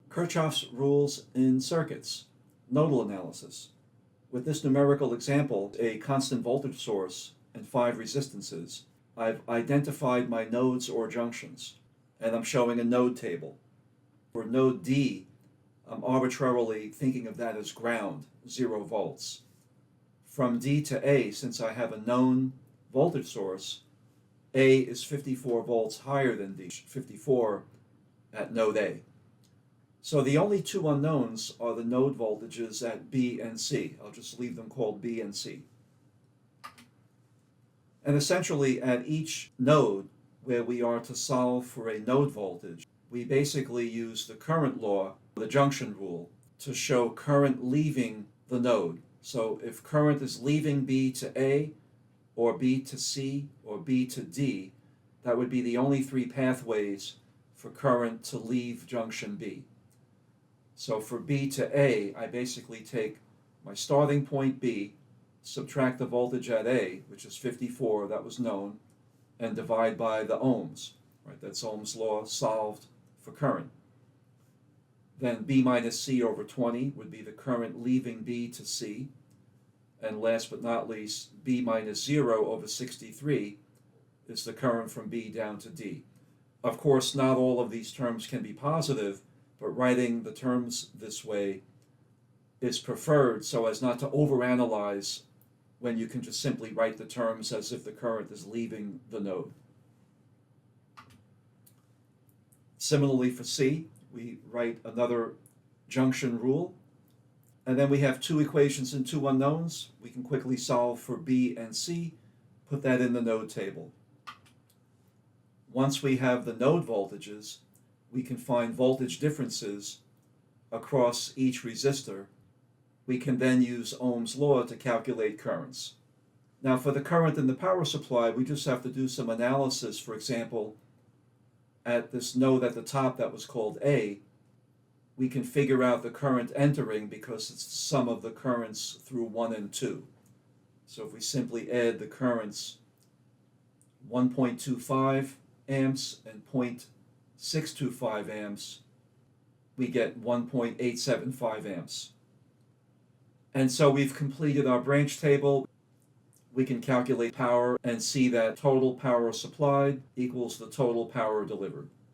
Kirchhoff's rules in circuits, nodal analysis. With this numerical example, a constant voltage source and 5 resistances, I've identified my nodes or junctions, and I'm showing a node table. For node D, I'm arbitrarily thinking of that as ground, 0 volts. From D to A, since I have a known voltage source, A is 54 volts higher than D, 54 at node A. So the only two unknowns are the node voltages at B and C. I'll just leave them called B and C. And essentially at each node where we are to solve for a node voltage, we basically use the current law, the junction rule, to show current leaving the node. So if current is leaving B to A, or B to C, or B to D, that would be the only 3 pathways for current to leave junction B. So for B to A, I basically take my starting point B, subtract the voltage at A, which is 54, that was known, and divide by the ohms. Right? That's Ohm's law solved for current. Then B minus C over 20 would be the current leaving B to C. And last but not least, B minus 0 over 63 is the current from B down to D. Of course, not all of these terms can be positive, but writing the terms this way is preferred so as not to overanalyze when you can just simply write the terms as if the current is leaving the node. Similarly for C, we write another junction rule, and then we have 2 equations and 2 unknowns. We can quickly solve for B and C, put that in the node table. Once we have the node voltages, we can find voltage differences across each resistor. We can then use Ohm's law to calculate currents. Now for the current in the power supply, we just have to do some analysis. For example, at this node at the top that was called A, we can figure out the current entering because it's the sum of the currents through 1 and 2. So if we simply add the currents 1.25 amps and 0.625 amps, we get 1.875 amps. And so we've completed our branch table. We can calculate power and see that total power supplied equals the total power delivered.